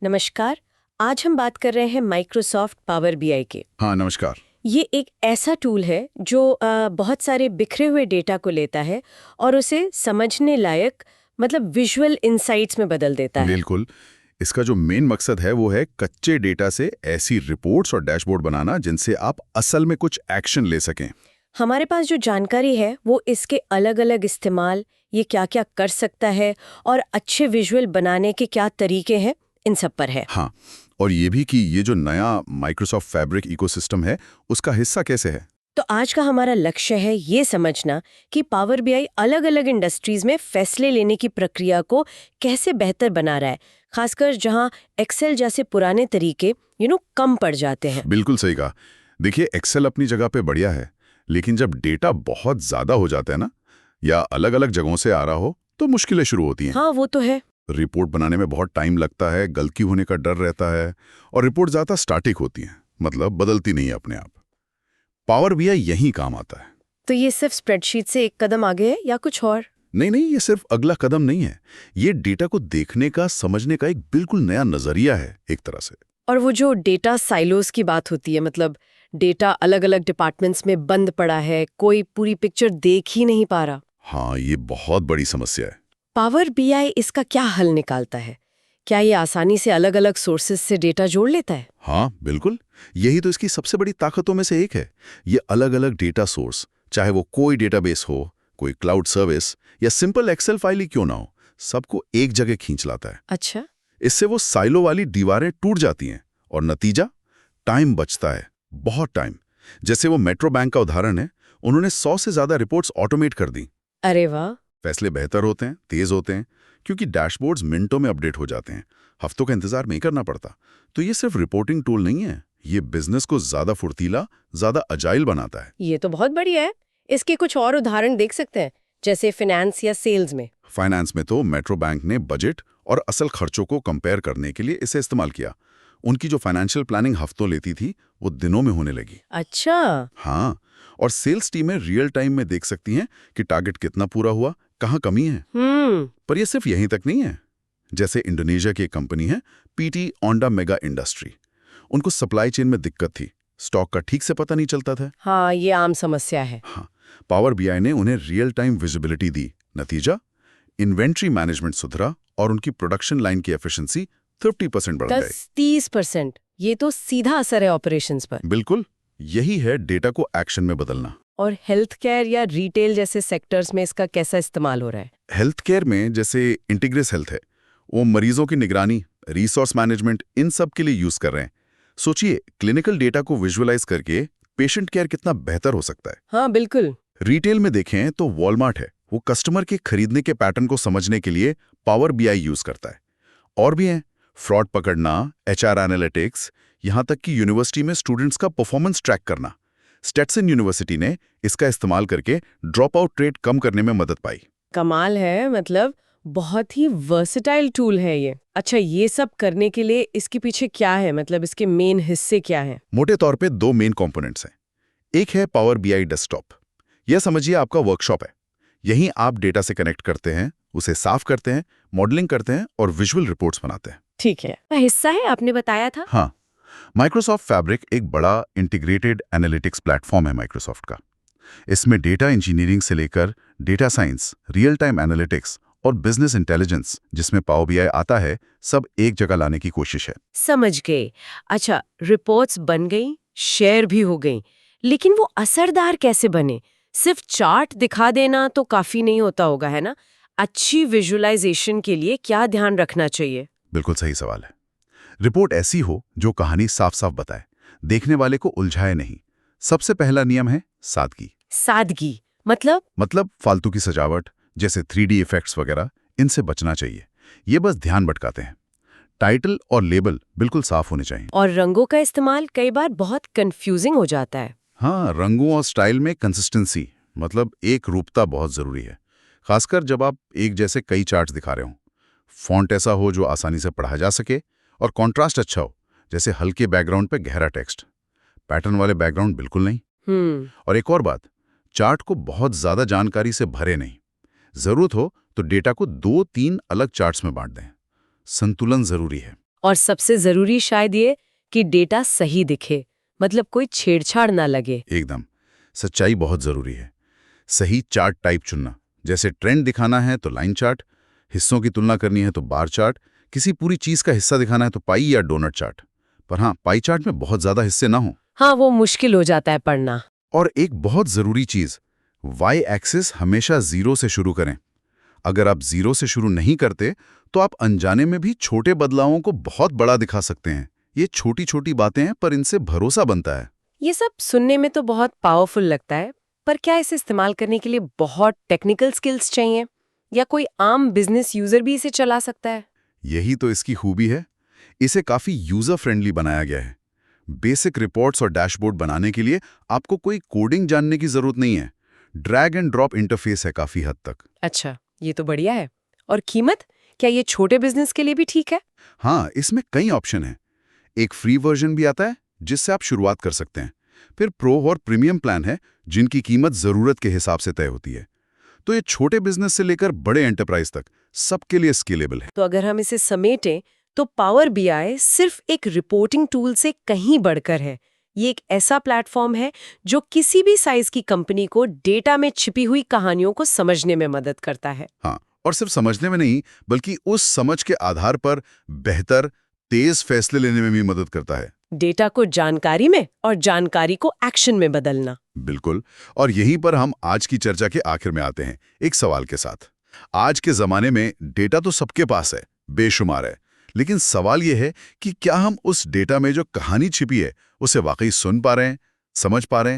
नमस्कार। आज हम बात कर रहे हैं माइक्रोसॉफ्ट पावर बीआई के। हाँ, नमस्कार। ये एक ऐसा टूल है जो बहुत सारे बिखरे हुए डेटा को लेता है और उसे समझने लायक मतलब विजुअल इंसाइट्स में बदल देता है। बिल्कुल। इसका जो मेन मकसद है वो है कच्चे डेटा से ऐसी रिपोर्ट्स और डैशबोर्ड बनाना जिनसे आप असल में कुछ एक्शन ले सकें। हमारे पास जो जानकारी है वो इसके अलग अलग इस्तेमाल, ये क्या क्या कर सकता है और अच्छे विजुअल बनाने के क्या तरीके हैं, इन सब पर है। हाँ, और ये भी कि ये जो नया माइक्रोसॉफ्ट फैब्रिक इकोसिस्टम है उसका हिस्सा कैसे है। तो आज का हमारा लक्ष्य है ये समझना कि पावर बीआई अलग अलग इंडस्ट्रीज में फैसले लेने की प्रक्रिया को कैसे बेहतर बना रहा है, खासकर जहां एक्सेल जैसे पुराने तरीके कम पड़ जाते हैं। बिल्कुल सही कहा। देखिए, एक्सेल अपनी जगह पे बढ़िया है, लेकिन जब डेटा बहुत ज्यादा हो जाता है ना, या अलग अलग जगहों से आ रहा हो, तो मुश्किलें शुरू होती हैं। हाँ, वो तो है। रिपोर्ट बनाने में बहुत टाइम लगता है, गलती होने का डर रहता है, और रिपोर्ट ज्यादा स्टैटिक होती है, मतलब बदलती नहीं है अपने आप। पावर बीआई यही काम आता है। तो ये सिर्फ स्प्रेडशीट से एक कदम आगे है या कुछ और? नहीं नहीं, ये सिर्फ अगला कदम नहीं है। ये डेटा को देखने का, समझने का एक बिल्कुल नया नजरिया है एक तरह से। और वो जो डेटा साइलोस की बात होती है, मतलब डेटा अलग अलग डिपार्टमेंट्स में बंद पड़ा है, कोई पूरी पिक्चर देख ही नहीं पा रहा। हाँ, ये बहुत बड़ी समस्या है। पावर बीआई इसका क्या हल निकालता है? क्या ये आसानी से अलग अलग सोर्सेज से डेटा जोड़ लेता है? हाँ बिल्कुल, यही तो इसकी सबसे बड़ी ताकतों में से एक है। ये अलग अलग डेटा सोर्स, चाहे वो कोई डेटाबेस हो, कोई क्लाउड सर्विस या सिंपल एक्सेल फाइल ही क्यों ना हो, सबको एक जगह खींच लाता है। अच्छा। इससे वो साइलो वाली दीवारें टूट जाती हैं और नतीजा, टाइम बचता है, बहुत टाइम। जैसे वो मेट्रो बैंक का उदाहरण है, उन्होंने 100 से ज्यादा रिपोर्ट्स ऑटोमेट कर दी। अरे वाह। फैसले बेहतर होते हैं, तेज होते हैं, क्योंकि डैशबोर्ड्स मिनटों में अपडेट हो जाते हैं, हफ्तों का इंतजार नहीं करना पड़ता। तो ये सिर्फ रिपोर्टिंग टूल नहीं है, ये बिजनेस को ज्यादा फुर्तीला, ज्यादा अजाइल बनाता है। ये तो बहुत बढ़िया है। इसके कुछ और उदाहरण देख सकते हैं, जैसे फाइनेंस या सेल्स में। फाइनेंस में तो मेट्रो बैंक ने बजट और असल खर्चों को कंपेयर करने के लिए इसे इस्तेमाल किया। उनकी जो फाइनेंशियल प्लानिंग हफ्तों लेती थी, वो दिनों में होने लगी। अच्छा। हाँ, और सेल्स टीमें रियल टाइम में देख सकती हैं कि टारगेट कितना पूरा हुआ, कहाँ कमी है। पर यह सिर्फ यहीं तक नहीं है। जैसे इंडोनेशिया की एक कंपनी है, पीटी ओंडा मेगा इंडस्ट्री। उनको सप्लाई चेन में दिक्कत थी, स्टॉक का ठीक से पता नहीं चलता था। हाँ, ये आम समस्या है। हाँ, पावर बीआई ने उन्हें रियल टाइम विजिबिलिटी दी। नतीजा, इन्वेंट्री मैनेजमेंट सुधरा और उनकी प्रोडक्शन लाइन की एफिशिएंसी 30% बढ़ गई। 30%? ये तो सीधा असर है ऑपरेशंस पर। बिल्कुल, यही है डेटा को एक्शन में बदलना। और हेल्थ केयर या रिटेल जैसे सेक्टर्स में इसका कैसा इस्तेमाल हो रहा है? हेल्थ केयर में जैसे इंटीग्रेस हेल्थ है, वो मरीजों की निगरानी, रिसोर्स मैनेजमेंट, इन सब के लिए यूज कर रहे हैं। सोचिए, क्लिनिकल डेटा को विजुअलाइज करके पेशेंट केयर कितना बेहतर हो सकता है। हाँ बिल्कुल। रिटेल में देखें तो वॉलमार्ट है, वो कस्टमर के खरीदने के पैटर्न को समझने के लिए पावर बीआई यूज करता है। और भी हैं, फ्रॉड पकड़ना, एचआर एनालिटिक्स, यहां तक कि यूनिवर्सिटी में स्टूडेंट्स का परफॉर्मेंस ट्रैक करना। स्टेटसन यूनिवर्सिटी ने इसका इस्तेमाल करके ड्रॉप आउट रेट कम करने में मदद पाई। कमाल है, मतलब बहुत ही वर्सेटाइल टूल है ये। अच्छा, ये सब करने के लिए इसके पीछे क्या है, मतलब इसके मेन हिस्से क्या हैं? मोटे तौर पे दो मेन कंपोनेंट्स हैं। एक है पावर बीआई डेस्कटॉप। यह समझिए आपका वर्कशॉप है। यहीं आप डेटा से कनेक्ट करते हैं, उसे साफ करते हैं, मॉडलिंग करते हैं और विजुअल रिपोर्ट्स बनाते हैं। ठीक है, हिस्सा है आपने बताया था। हाँ, माइक्रोसॉफ्ट फैब्रिक एक बड़ा इंटीग्रेटेड एनालिटिक्स प्लेटफॉर्म है माइक्रोसॉफ्ट का। इसमें डेटा इंजीनियरिंग से लेकर data science, real time analytics और बिजनेस इंटेलिजेंस, जिसमें पावर बीआई आता है, सब एक जगह लाने की कोशिश है। समझ गए। अच्छा, रिपोर्ट्स बन गई, शेयर भी हो गई, लेकिन वो असरदार कैसे बने? सिर्फ चार्ट दिखा देना तो काफी नहीं होता होगा, है ना? अच्छी विजुअलाइजेशन के लिए क्या ध्यान रखना चाहिए? बिल्कुल सही सवाल है। रिपोर्ट ऐसी हो जो कहानी साफ साफ बताए, देखने वाले को उलझाए नहीं। सबसे पहला नियम है सादगी। सादगी मतलब? फालतू की सजावट, जैसे 3D इफेक्ट्स वगैरह, इनसे बचना चाहिए। ये बस ध्यान भटकाते हैं। टाइटल और लेबल बिल्कुल साफ होने चाहिए। और रंगों का इस्तेमाल कई बार बहुत कंफ्यूजिंग हो जाता है। हाँ, रंगों और स्टाइल में कंसिस्टेंसी, मतलब एक रूपता बहुत जरूरी है, खासकर जब आप एक जैसे कई चार्ट्स दिखा रहे हो। फॉन्ट ऐसा हो जो आसानी से पढ़ा जा सके, और कॉन्ट्रास्ट अच्छा हो, जैसे हल्के बैकग्राउंड पे गहरा टेक्स्ट, पैटर्न वाले बैकग्राउंड बिल्कुल नहीं। और एक और बात, चार्ट को बहुत ज्यादा जानकारी से भरे नहीं। जरूरत हो तो डेटा को 2-3 अलग चार्ट्स में बांट दें। संतुलन जरूरी है। और सबसे जरूरी शायद ये कि डेटा सही दिखे, मतलब कोई छेड़छाड़ ना लगे। एकदम, सच्चाई बहुत जरूरी है। सही चार्ट टाइप चुनना, जैसे ट्रेंड दिखाना है तो लाइन चार्ट, हिस्सों की तुलना करनी है तो बार चार्ट, किसी पूरी चीज का हिस्सा दिखाना है तो पाई या डोनट चार्ट। पर हाँ, पाई चार्ट में बहुत ज्यादा हिस्से ना हो। हाँ, वो मुश्किल हो जाता है पढ़ना। और एक बहुत जरूरी चीज, वाई एक्सिस हमेशा 0 से शुरू करें। अगर आप 0 से शुरू नहीं करते तो आप अनजाने में भी छोटे बदलावों को बहुत बड़ा दिखा सकते हैं। ये छोटी छोटी बातें हैं, पर इनसे भरोसा बनता है। ये सब सुनने में तो बहुत पावरफुल लगता है, पर क्या इसे इस्तेमाल करने के लिए बहुत टेक्निकल स्किल्स चाहिए, या कोई आम बिजनेस यूजर भी इसे चला सकता है? यही तो इसकी खूबी है। इसे काफी यूजर फ्रेंडली बनाया गया है। बेसिक रिपोर्ट्स और डैशबोर्ड बनाने के लिए आपको कोई कोडिंग जानने की जरूरत नहीं है। ड्रैग एंड ड्रॉप इंटरफेस है काफी हद तक। अच्छा, ये तो बढ़िया है। और कीमत, क्या ये छोटे बिजनेस के लिए भी ठीक है? हाँ, इसमें कई ऑप्शन हैं। एक फ्री वर्जन भी आता है जिससे आप शुरुआत कर सकते हैं। फिर प्रो और प्रीमियम प्लान है जिनकी कीमत जरूरत के हिसाब से तय होती है। तो ये छोटे बिजनेस से लेकर बड़े एंटरप्राइज तक सबके लिए स्केलेबल है। तो अगर हम इसे समेटें तो पावर बीआई सिर्फ एक रिपोर्टिंग टूल से कहीं बढ़कर है। ये एक ऐसा प्लेटफॉर्म है जो किसी भी साइज की कंपनी को डेटा में छिपी हुई कहानियों को समझने में मदद करता है। हाँ, और सिर्फ समझने में नहीं, बल्कि उस समझ के आधार पर बेहतर, तेज फैसले लेने में भी मदद करता है। डेटा को जानकारी में और जानकारी को एक्शन में बदलना। बिल्कुल। और यहीं पर हम आज की चर्चा के आखिर में आते हैं, एक सवाल के साथ। आज के जमाने में डेटा तो सबके पास है, बेशुमार है। लेकिन सवाल यह है कि क्या हम उस डेटा में जो कहानी छिपी है उसे वाकई सुन पा रहे हैं, समझ पा रहे हैं?